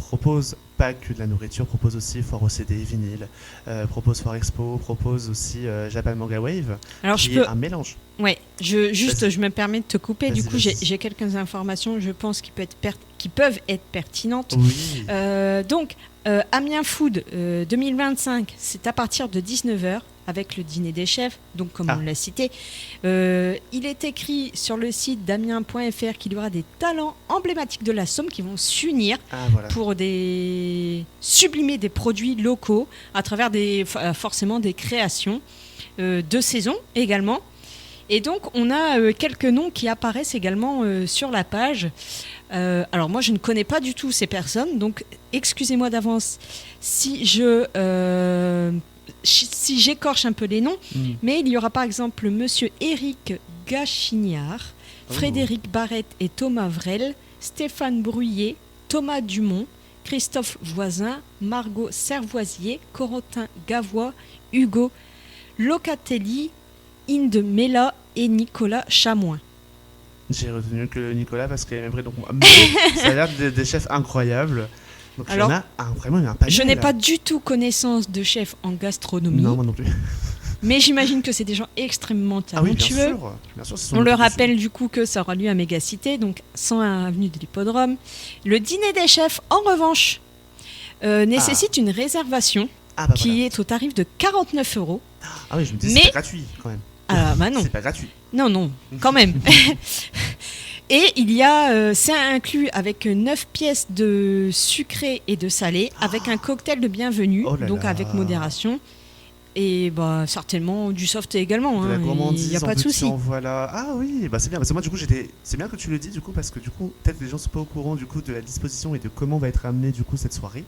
propose pas que de la nourriture, propose aussi Foire au CD, vinyle, propose Foire Expo, propose aussi Japan Manga Wave, Alors qui je est peux, un mélange. ouais, Vas-y. je me permets de te couper. Du Vas-y, coup, vas-y. j'ai quelques informations, je pense, qui peuvent être pertinentes. Oui. Donc, Amiens Food 2025, c'est à partir de 19h avec le dîner des chefs, donc comme Ah. on l'a cité. Il est écrit sur le site d'amiens.fr qu'il y aura des talents emblématiques de la Somme qui vont s'unir Ah, voilà. pour sublimer des produits locaux à travers forcément des créations de saison également. Et donc, on a quelques noms qui apparaissent également sur la page. Alors, moi, je ne connais pas du tout ces personnes, donc excusez-moi d'avance si j'écorche un peu les noms. Mais il y aura par exemple Monsieur Éric Gachignard, Frédéric Barrette et Thomas Vrel, Stéphane Bruyer, Thomas Dumont, Christophe Voisin, Margot Servoisier, Corentin Gavois, Hugo Locatelli, Inde Mella et Nicolas Chamoin. J'ai retenu que Nicolas parce qu'il y a même vrai. Donc, mais ça a l'air des chefs incroyables. Donc, Alors, il y en a vraiment un panier. Je n'ai là. pas du tout connaissance de chef en gastronomie, Non, moi non plus. mais j'imagine que c'est des gens extrêmement Ah oui, bien talentueux. sûr. Bien sûr, ce sont On des le professionnels. rappelle du coup que ça aura lieu à Mégacité, donc 101 avenue de l'Hippodrome. Le dîner des chefs, en revanche, nécessite une réservation Ah, bah, qui voilà. est au tarif de 49 €. Ah oui, je me disais, Mais- c'est pas gratuit quand même. Ah bah non, C'est pas gratuit. non, quand même. Et c'est inclus avec 9 pièces de sucré et de salé, avec un cocktail de bienvenue, Oh là donc là. avec modération. Et bah, certainement du soft également, De la hein, gourmandise, il n'y a en pas de petit, souci. en voilà. Ah oui, bah c'est bien. Parce que moi, du coup, c'est bien que tu le dis, du coup, parce que du coup, peut-être les gens sont pas au courant du coup de la disposition et de comment va être amenée du coup cette soirée.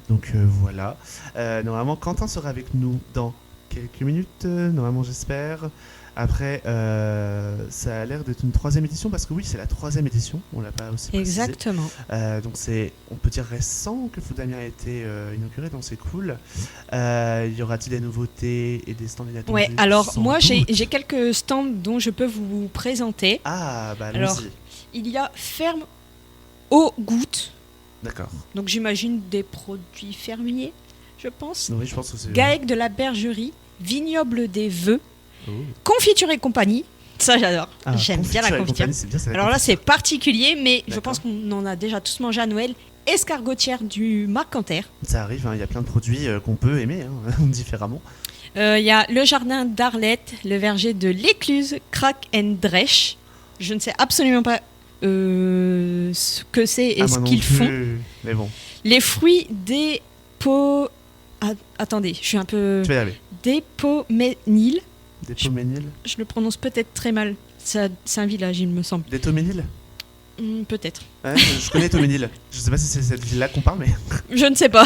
Donc voilà. Normalement, Quentin sera avec nous dans quelques minutes. Normalement, j'espère. Après, ça a l'air d'être une 3e édition parce que oui, c'est la 3e édition. On l'a pas aussi précisé. Exactement. Donc c'est, on peut dire récent que Food Amiens a été inauguré, donc c'est cool. Il y aura-t-il des nouveautés et des stands inattendus? Ouais, alors Sans moi doute. j'ai quelques stands dont je peux vous présenter. Ah, bah Alors, allons-y. Il y a Ferme aux gouttes, D'accord. donc j'imagine des produits fermiers, je pense. Oui, je pense que c'est... Gaec de la Bergerie, Vignoble des Vœux, Oh. Confiture et compagnie. Ça j'adore, Ah, j'aime bien la et confiture. compagnie, c'est bien, ça va Alors être là c'est particulier, mais je D'accord. pense qu'on en a déjà tous mangé à Noël. Escargotière du Marcanter. Ça arrive, hein, il y a plein de produits qu'on peut aimer hein, différemment. Il y a le jardin d'Arlette, le verger de l'Écluse, Crack and Dresch. Je ne sais absolument pas ce que c'est et Ah, ce moi non qu'ils plus, font. Mais bon, Les fruits des pots. Attendez, je suis un peu. tu vas y arriver. Des Poménil. Des Toméniles. Je le prononce peut-être très mal. C'est un village, il me semble. Des Toméniles. Peut-être. Ouais, je connais Toméniles. Je sais pas si c'est cette ville-là qu'on parle, mais... Je ne sais pas.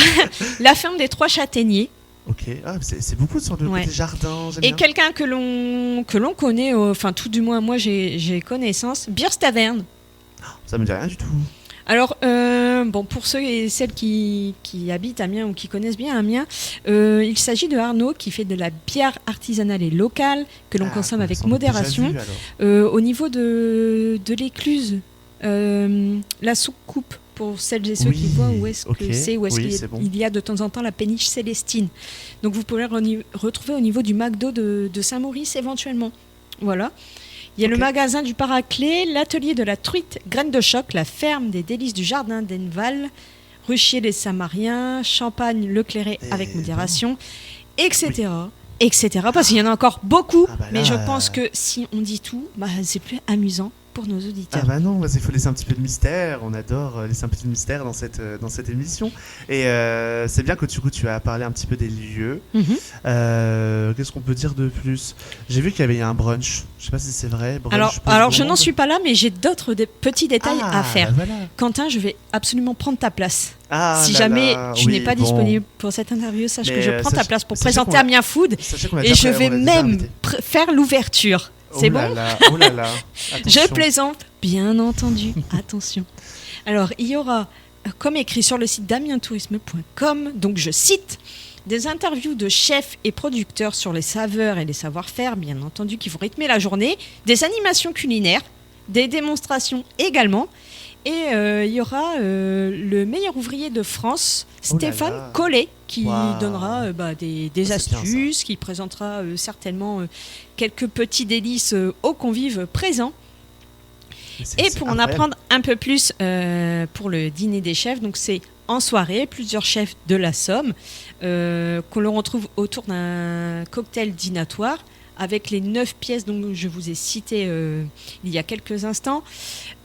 La ferme des Trois Châtaigniers. Ok, ah, c'est beaucoup sur le Ouais. côté jardin, j'aime Et bien. quelqu'un que l'on connaît, enfin tout du moins moi j'ai connaissance, Beers Taverne. Ça me dit rien du tout. Alors, bon, pour ceux et celles qui habitent Amiens ou qui connaissent bien Amiens, il s'agit de Arnaud qui fait de la bière artisanale et locale que l'on Ah, consomme on avec s'en est déjà modération. vu, alors. Au niveau de l'Écluse, la soucoupe, pour celles et ceux Oui, qui voient où est-ce ok, que c'est, où est-ce oui, qu'il y a- c'est bon. il y a de temps en temps la péniche Célestine. Donc vous pouvez retrouver au niveau du McDo de Saint-Maurice éventuellement. Voilà. Il y a le Ok. magasin du Paraclet, l'atelier de la truite Graine de Choc, la ferme des délices du jardin d'Enval, Ruchier les Samariens, Champagne Le Clairet Et avec modération, etc. Etc. Parce qu'il y en a encore beaucoup, Ah bah mais là, je pense que si on dit tout, bah, c'est plus amusant pour nos Ah auditeurs. bah non, il faut laisser un petit peu de mystère. On adore laisser un petit peu de mystère dans cette émission. Et c'est bien que du coup tu as parlé un petit peu des lieux. Mhm. Qu'est-ce qu'on peut dire de plus? J'ai vu qu'il y avait un brunch. Je sais pas si c'est vrai. Brunch Alors je post-gourmande. n'en suis pas là, mais j'ai d'autres petits détails Ah, à faire. bah voilà. Quentin, je vais absolument prendre ta place. Ah Si là jamais là, tu oui, n'es pas bon. disponible pour cette interview, sache Mais, que je prends ta sachez- place pour sachez présenter qu'on a- Amiens Food Sachez qu'on a et déjà je on vais l'a déjà même invité. faire l'ouverture. C'est Oh là bon? là, oh là là. Je Attention. plaisante, bien entendu. Attention. Alors, il y aura comme écrit sur le site damientourisme.com, donc je cite, des interviews de chefs et producteurs sur les saveurs et les savoir-faire, bien entendu, qui vont rythmer la journée, des animations culinaires, des démonstrations également. Et il y aura le meilleur ouvrier de France, Stéphane Collet, qui donnera des astuces, qui présentera certainement quelques petits délices aux convives présents. Et pour en apprendre un peu plus pour le dîner des chefs, donc c'est en soirée, plusieurs chefs de la Somme, qu'on le retrouve autour d'un cocktail dînatoire avec les 9 pièces dont je vous ai citées il y a quelques instants.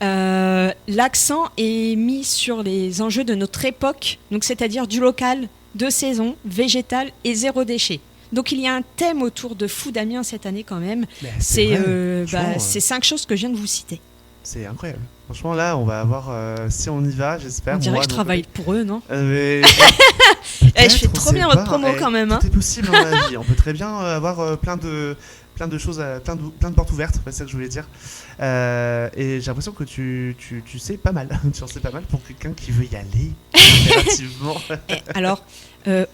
L'accent est mis sur les enjeux de notre époque, donc c'est-à-dire du local, de saison, végétal et zéro déchet. Donc il y a un thème autour de Food Amiens cette année quand même. C'est 5 choses que je viens de vous citer. C'est incroyable. Franchement, là, on va avoir... si on y va, j'espère... On dirait que je travaille pour eux, non je fais trop bien votre promo quand même. Tout est possible dans la vie. On peut très bien avoir plein de choses, plein de portes ouvertes, c'est ça que je voulais dire. Et j'ai l'impression que tu sais pas mal. Tu en sais pas mal pour quelqu'un qui veut y aller impérativement. Alors,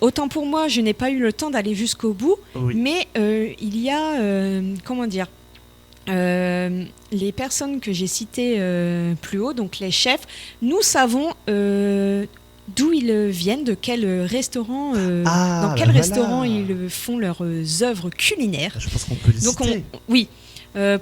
autant pour moi, je n'ai pas eu le temps d'aller jusqu'au bout, mais il y a... comment dire les personnes que j'ai citées plus haut, donc les chefs, nous savons d'où ils viennent, de quel restaurant, dans quel restaurant ils font leurs œuvres culinaires. Je pense qu'on peut les citer. Oui.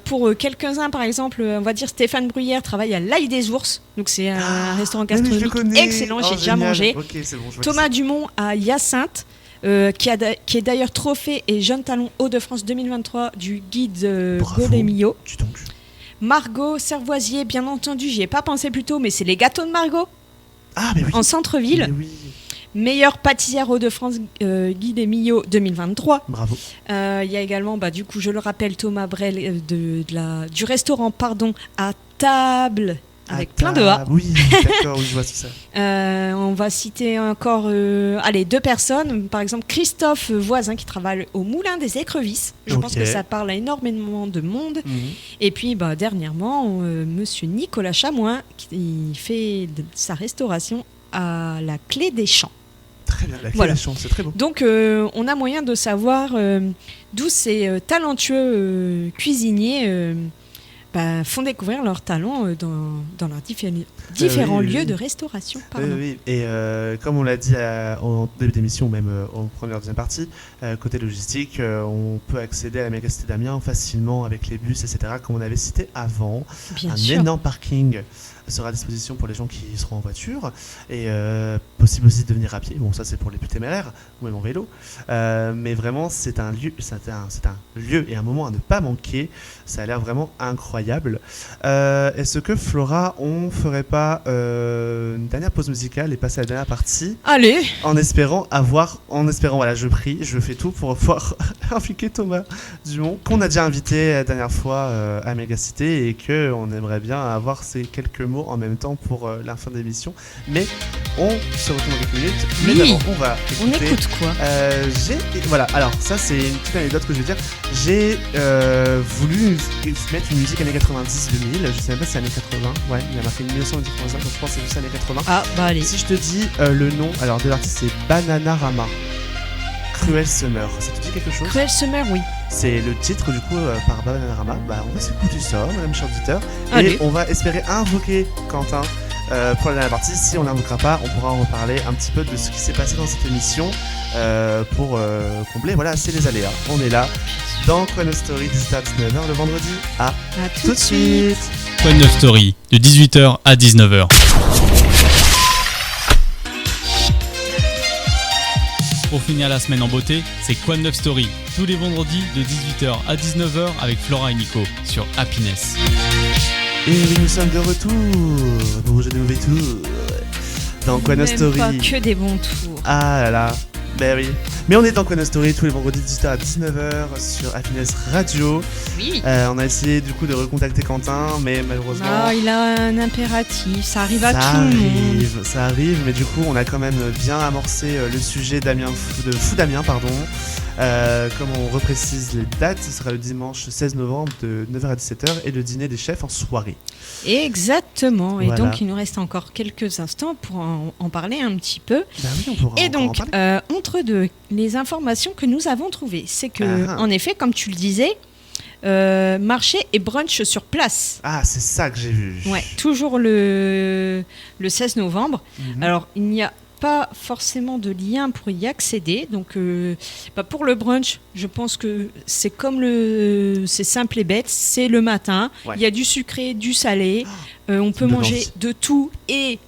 Pour quelques-uns, par exemple, on va dire Stéphane Bruyère travaille à l'Ail des Ours, donc c'est un restaurant gastronomique excellent, j'ai déjà mangé. Okay, c'est bon, Thomas Dumont à Hyacinthe, qui est d'ailleurs trophée et jeune talon Hauts-de-France 2023 du guide Golemio. Margot Servoisier, bien entendu, j'y ai pas pensé plus tôt, mais c'est les gâteaux de Margot en centre-ville. Meilleure pâtissière Hauts-de-France, Guy Desmillots 2023. Bravo. Il y a également, du coup, je le rappelle, Thomas Brel du restaurant à table, avec plein de A. Oui, d'accord, je vois tout ça. On va citer encore 2 personnes. Par exemple, Christophe Voisin qui travaille au Moulin des Écrevisses. Je pense que ça parle à énormément de monde. Et puis, dernièrement, monsieur Nicolas Chamoin qui fait sa restauration à la Clé des Champs. Très bien, la Clé des Champs, c'est très beau. Donc, on a moyen de savoir d'où ces talentueux cuisiniers font découvrir leurs talents dans leurs différents lieux de restauration. Oui. Et comme on l'a dit en début d'émission, même en première deuxième partie, côté logistique, on peut accéder à la mégacité d'Amiens facilement avec les bus, etc., comme on avait cité avant. Bien sûr. Énorme parking sera à disposition pour les gens qui seront en voiture et possible aussi de venir à pied. Bon, ça c'est pour les plus téméraires ou même en vélo, mais vraiment c'est un lieu et un moment à ne pas manquer. Ça a l'air vraiment incroyable. Est-ce que Flora, on ferait pas une dernière pause musicale et passer à la dernière partie? Allez. En espérant, voilà, je prie, je fais tout pour pouvoir impliquer Thomas Dumont, qu'on a déjà invité la dernière fois à Mégacité et qu'on aimerait bien avoir ces quelques mots en même temps pour la fin de l'émission. Mais on se retrouve dans quelques minutes. Mais d'abord, on écoute quoi voilà, alors ça c'est une petite anecdote que je vais dire. J'ai voulu mettre une musique années 90-2000, je sais même pas si c'est années 80, il a marqué 1985, donc je pense que c'est juste années 80. Allez. Si je te dis le nom de l'artiste, c'est Bananarama, Cruel Summer, ça te dit quelque chose? Cruel Summer, oui. C'est le titre du coup par Bananarama. On va s'écouter ça, madame cher auditeur. Allez. Et on va espérer invoquer Quentin pour la dernière partie. Si on l'invoquera pas, on pourra en reparler un petit peu de ce qui s'est passé dans cette émission pour combler, c'est les aléas. On est là dans Quoi Neuf Story, 18h à 19h le vendredi. À tout de suite. Quoi Neuf Story, de 18h à 19h. Pour finir la semaine en beauté, c'est Quoi Neuf Story, tous les vendredis de 18h à 19h avec Flora et Nico sur Happiness. Et nous sommes de retour pour de mauvais tours dans Quoi Neuf Story. Pas que des bons tours. Ah là là, Ben oui. Mais on est dans Queen Story tous les vendredis de 18h à 19h sur Happiness Radio. Oui. On a essayé du coup de recontacter Quentin, mais malheureusement. Ah, il a un impératif, ça arrive à tout le monde. Ça arrive, mais du coup on a quand même bien amorcé le sujet de Fou Damien, pardon. Comme on reprécise les dates, ce sera le dimanche 16 novembre de 9h à 17h et le dîner des chefs en soirée. Exactement, et Voilà. donc il nous reste encore quelques instants pour en parler un petit peu. Bah oui, on pourra Et encore en donc, parler. entre deux, les informations que nous avons trouvées, c'est que, Ah. en effet, comme tu le disais, marché et brunch sur place. Ah, c'est ça que j'ai vu. Ouais, toujours le 16 novembre. Mhm. Alors, il n'y a pas forcément de lien pour y accéder. Donc, pour le brunch, je pense que c'est c'est simple et bête. C'est le matin. Ouais. Il y a du sucré, du salé. On peut me donne manger envie. de tout et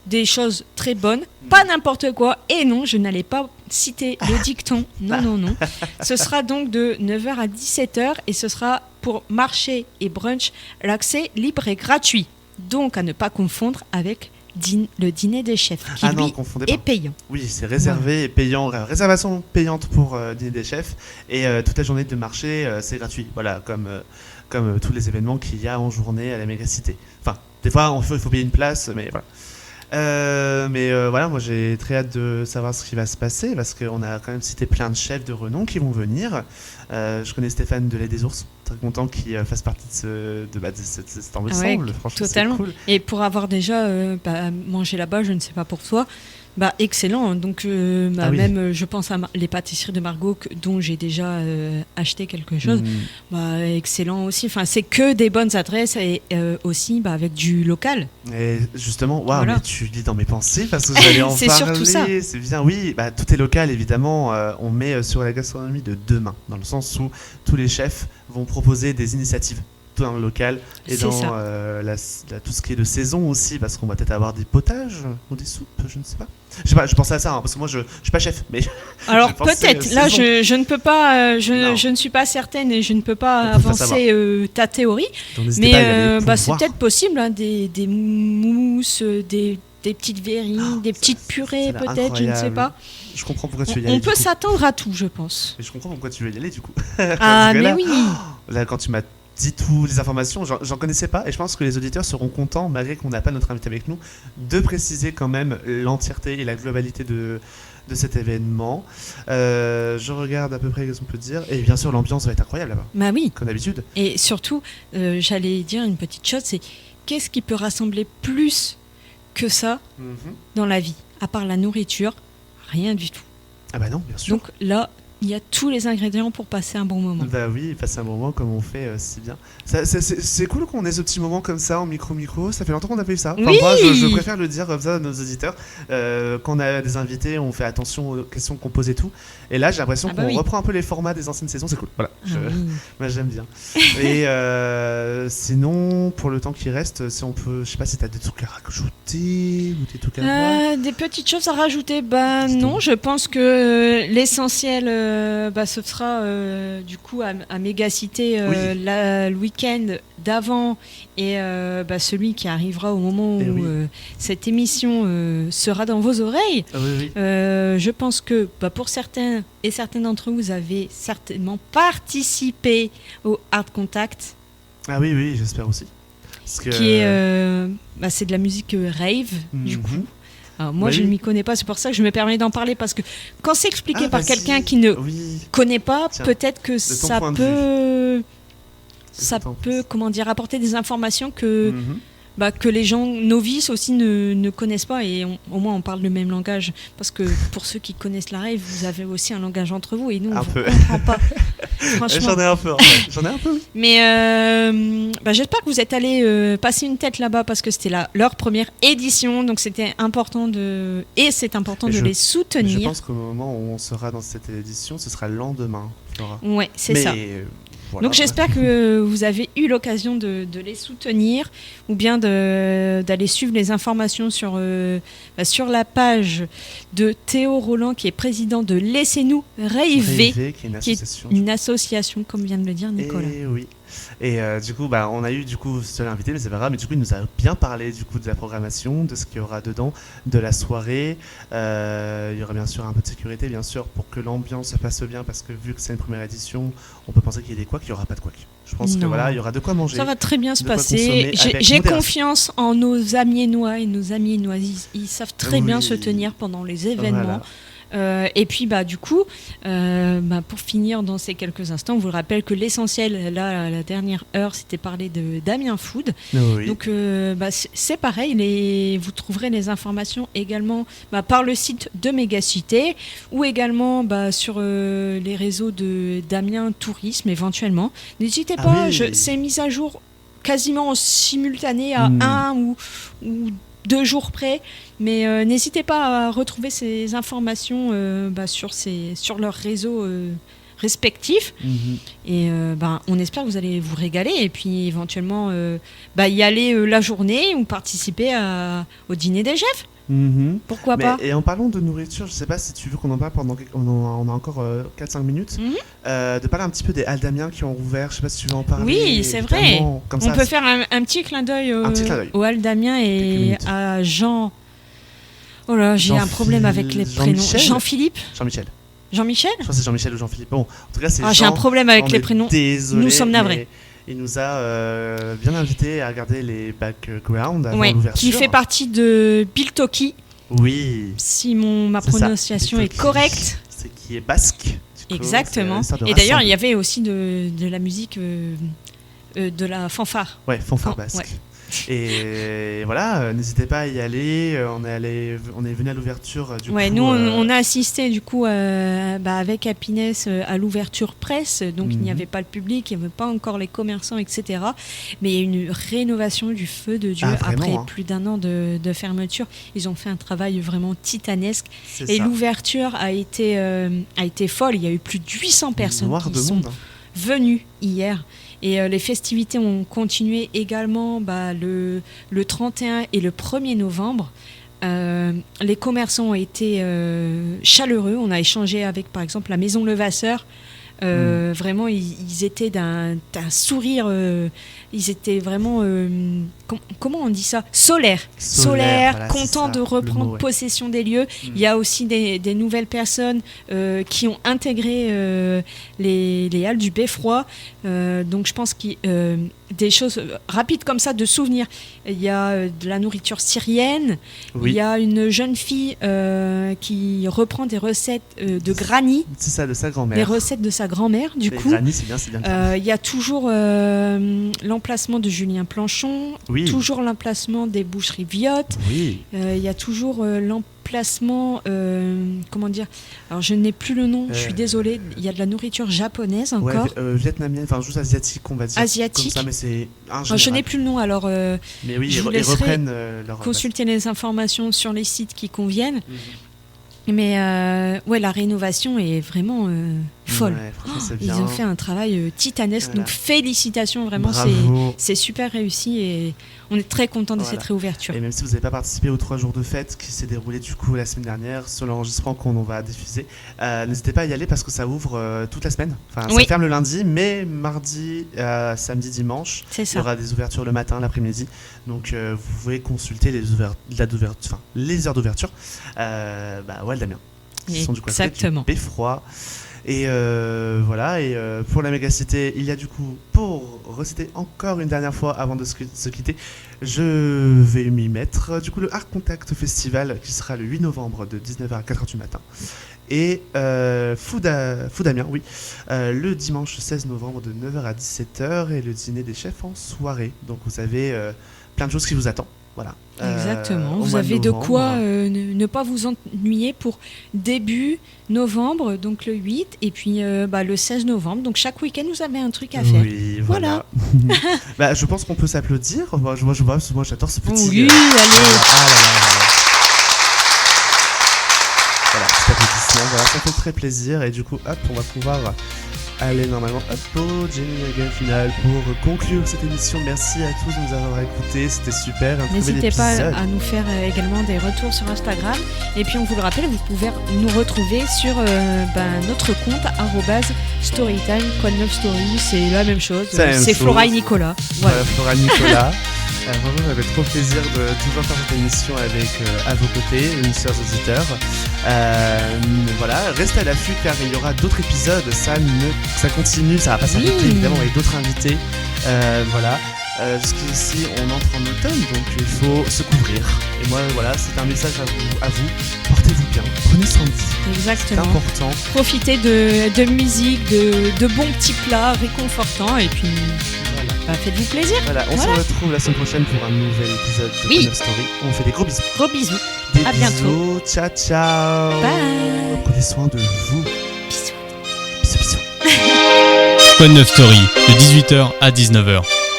des choses très bonnes. Pas n'importe quoi. Et non, je n'allais pas citer le dicton. Non. Ce sera donc de 9h à 17h et ce sera pour marché et brunch. L'accès libre et gratuit. Donc, à ne pas confondre avec le dîner des chefs, qui Ah non, lui confondez est pas. payant. Oui, c'est réservé et payant. Réservation payante pour dîner des chefs. Et toute la journée de marché, c'est gratuit. Voilà, comme tous les événements qu'il y a en journée à la mégacité. Enfin, des fois, il faut payer une place, mais voilà. Voilà, moi j'ai très hâte de savoir ce qui va se passer parce qu'on a quand même cité plein de chefs de renom qui vont venir. Je connais Stéphane de Lait des Ours, très content qu'il fasse partie de cet ensemble. Ouais, franchement, totalement. c'est cool. Et pour avoir déjà mangé là-bas, je ne sais pas pour toi, excellent. Donc, oui. même, je pense à les pâtisseries de Margot, dont j'ai déjà acheté quelque chose. Excellent aussi. Enfin, c'est que des bonnes adresses et aussi avec du local. Et justement, waouh, Voilà. mais tu lis dans mes pensées parce que j'allais en C'est parler. surtout ça. C'est bien, oui, tout est local évidemment. On met sur la gastronomie de demain, dans le sens où tous les chefs vont proposer des initiatives dans le local et C'est dans ça. tout ce qui est de saison aussi, parce qu'on va peut-être avoir des potages ou des soupes, je ne sais pas. Je sais pas, je pensais à ça, parce que moi je suis pas chef, mais Alors j'ai pensé, peut-être, là saison. je ne peux pas, Non. je ne suis pas certaine et je ne peux pas On peut pas avancer ta théorie, donc n'hésitez mais pas à y aller pour c'est voir. peut-être possible, hein, des mousses, des petites verrines, des petites purées ça a l'air peut-être, je ne sais incroyable. pas. Je comprends pourquoi tu veux y aller. On du peut coup. s'attendre à tout, je pense. Mais je comprends pourquoi tu veux y aller du coup. Ah Parce que mais là, oui. Là, quand tu m'as dit toutes les informations, j'en connaissais pas, et je pense que les auditeurs seront contents, malgré qu'on n'a pas notre invité avec nous, de préciser quand même l'entièreté et la globalité de cet événement. Je regarde à peu près ce qu'on peut dire, et bien sûr l'ambiance va être incroyable là-bas, Bah oui. comme d'habitude. Et surtout, j'allais dire une petite chose, c'est qu'est-ce qui peut rassembler plus que ça dans la vie, à part la nourriture, rien du tout. Ah bah non, bien sûr. Donc là, il y a tous les ingrédients pour passer un bon moment. Bah oui, passer un moment comme on fait si bien. C'est cool qu'on ait ce petit moment comme ça en micro-micro, ça fait longtemps qu'on n'a pas eu ça. Enfin, Oui. moi, je préfère le dire comme ça à nos auditeurs. Quand on a des invités, on fait attention aux questions qu'on pose et tout. Et là, j'ai l'impression Ah bah qu'on oui. reprend un peu les formats des anciennes saisons, c'est cool. Voilà, Ah oui. moi j'aime bien. Et sinon, pour le temps qui reste, si on peut, je sais pas si t'as des trucs à rajouter ou des trucs à voir. Des petites choses à rajouter, non, je pense que l'essentiel, ce sera du coup à Mégacité Oui. le week-end d'avant et celui qui arrivera au moment Eh où oui. cette émission sera dans vos oreilles. Ah oui, oui. Je pense que pour certains et certaines d'entre vous, vous avez certainement participé au Hard Contact, Ah oui, oui, j'espère aussi. Parce que, qui est c'est de la musique rave du mhm. coup. Alors, moi, Oui. je ne m'y connais pas, c'est pour ça que je me permets d'en parler, parce que quand c'est expliqué Ah, par vas-y. quelqu'un qui ne Oui. connaît pas, Tiens, peut-être que ton ça point de peut, Qu'est-ce que t'en apporter des informations que, Mhm. que les gens novices aussi ne connaissent pas, et au moins on parle le même langage, parce que pour ceux qui connaissent la rave, vous avez aussi un langage entre vous, et nous, on Un ne vous peu. comprend pas. Franchement. J'en ai un peu, en fait. J'en ai un peu, oui. Mais j'espère que vous êtes allés passer une tête là-bas, parce que c'était leur première édition, donc c'était important c'est important Mais de je- les Je soutenir. pense qu'au moment où on sera dans cette édition, ce sera le lendemain, Flora. Ouais, c'est Mais, ça. voilà. Donc j'espère que vous avez eu l'occasion de les soutenir, ou bien d'aller suivre les informations sur la page de Théo Roland, qui est président de Laissez-nous rêver, Rêver, qui est une qui est association. une association, comme vient de le dire Nicolas. Et oui. Et du coup, on a eu du coup seul invité, mais c'est pas grave. Mais du coup, il nous a bien parlé du coup de la programmation, de ce qu'il y aura dedans, de la soirée. Il y aura bien sûr un peu de sécurité, bien sûr, pour que l'ambiance se passe bien, parce que vu que c'est une première édition, on peut penser qu'il y a des couacs, il y aura pas de couacs. Je pense que voilà, il y aura de quoi manger. Ça va très bien se de quoi passer. consommer avec J'ai modération. confiance en nos amiénois et nos amiénoises. Ils savent très bien Oui. se tenir pendant les événements. Voilà. Et puis du coup, pour finir dans ces quelques instants, on vous rappelle que l'essentiel, là, la dernière heure, c'était parler de Damien Food. Oui. Donc c'est pareil, vous trouverez les informations également par le site de Mégacité ou également sur les réseaux de Damien Tourisme éventuellement. N'hésitez pas, oui. c'est mis à jour quasiment en simultané à 1 ou 2 jours près, mais n'hésitez pas à retrouver ces informations sur leurs réseaux respectifs. Et on espère que vous allez vous régaler et puis éventuellement y aller la journée ou participer au dîner des chefs. Pourquoi pas. Et en parlant de nourriture, je sais pas si tu veux qu'on en parle pendant on a encore 4-5 minutes, de parler un petit peu des Halles d'Amiens qui ont rouvert. Je sais pas si tu veux en parler. Oui, c'est vrai. Comme on peut faire un petit clin d'œil aux Halles d'Amiens et à Jean. Oh là, j'ai un problème avec les prénoms. Jean-Philippe. Jean-Michel. Jean-Michel. Je crois que c'est Jean-Michel ou Jean-Philippe. Bon, en tout cas, c'est j'ai un problème avec les prénoms. Désolé, nous sommes navrés. Il nous a bien invités à regarder les backgrounds avant l'ouverture. Qui fait partie de Biltoki. Oui. Si ma prononciation est correcte. C'est qui est basque. Exactement. Et d'ailleurs, il y avait aussi de la musique, de la fanfare. Ouais, fanfare basque. Ouais. Et voilà, n'hésitez pas à y aller. On est venu à l'ouverture. Nous, on a assisté du coup avec Happiness à l'ouverture presse. Donc il n'y avait pas le public, il n'y avait pas encore les commerçants, etc. Mais il y a une rénovation du feu de Dieu après plus d'1 an de fermeture. Ils ont fait un travail vraiment titanesque. Et l'ouverture a été folle. Il y a eu plus de 800 personnes qui sont venues hier. Et les festivités ont continué également le 31 et le 1er novembre. Les commerçants ont été chaleureux. On a échangé avec, par exemple, la Maison Levasseur. Vraiment, ils étaient d'un sourire. Ils étaient vraiment, comment on dit ça, solaire, voilà, contents de reprendre possession des lieux. Il y a aussi des nouvelles personnes qui ont intégré les halles du Beffroi. Donc je pense qu'il des choses rapides comme ça, de souvenirs. Il y a de la nourriture syrienne. Il y a une jeune fille qui reprend des recettes de Granny. C'est ça, de sa grand-mère. Les recettes de sa grand-mère, du coup. Granny, c'est bien. Il y a toujours l'emplacement de Julien Planchon, toujours l'emplacement des boucheries Viotte. Il y a toujours l'emplacement, comment dire, alors je n'ai plus le nom, je suis désolée, il y a de la nourriture japonaise encore. Vietnamienne, enfin juste asiatique, on va dire. Asiatique. Comme ça, mais c'est je n'ai plus le nom, alors mais oui, je vous ils reprennent consulter les informations sur les sites qui conviennent. Mais la rénovation est vraiment folle. Ils ont fait un travail titanesque, donc félicitations, vraiment, c'est super réussi et on est très contents de cette réouverture. Et même si vous n'avez pas participé aux 3 jours de fête qui s'est déroulé du coup la semaine dernière sur l'enregistrement qu'on va diffuser, n'hésitez pas à y aller parce que ça ouvre toute la semaine. Enfin, ça ferme le lundi, mais mardi, samedi, dimanche, il y aura des ouvertures le matin, l'après-midi. Donc vous pouvez consulter les heures d'ouverture. Damien. Ils sont du côté du Beffroi. Et voilà, et pour la Mégacité, il y a du coup, pour reciter encore une dernière fois avant de se quitter, je vais m'y mettre, du coup, le Art Contact Festival qui sera le 8 novembre de 19h à 4h du matin. Et Food Amiens, le dimanche 16 novembre de 9h à 17h et le dîner des chefs en soirée. Donc vous avez plein de choses qui vous attendent. Voilà. Exactement, vous avez de quoi ne pas vous ennuyer pour début novembre, donc le 8, et puis le 16 novembre. Donc chaque week-end, vous avez un truc à faire. Oui, voilà. Je pense qu'on peut s'applaudir. Moi j'adore ce petit... Oui, allez. Voilà, petit applaudissement. Voilà, ça fait très plaisir. Et du coup, hop, on va pouvoir aller normalement au générique final pour conclure cette émission. Merci à tous de nous avoir écoutés, c'était super. N'hésitez pas à nous faire également des retours sur Instagram. Et puis on vous le rappelle, vous pouvez nous retrouver sur notre compte @storytime. Quoi de neuf story, c'est la même chose. C'est Flora et Nicolas. Voilà, Flora et Nicolas. Vraiment, j'avais trop plaisir de toujours faire cette émission avec à vos côtés, mes chers auditeurs. Voilà, restez à l'affût car il y aura d'autres épisodes. Ça continue, ça va pas s'arrêter évidemment avec d'autres invités. Voilà. Jusqu'ici, on entre en automne, donc il faut se couvrir. Et moi, voilà, c'est un message à vous. Portez-vous bien, prenez soin de vous. Exactement. C'est important. Profitez de musique, de bons petits plats réconfortants, et puis faites-vous plaisir. Voilà, on se retrouve la semaine prochaine pour un nouvel épisode de Quoi Neuf Story. On fait des gros bisous. Gros bisous. À bientôt. Ciao, ciao. Bye. Prenez soin de vous. Bisous. Bisous, bisous. Quoi Neuf Story, de 18h à 19h.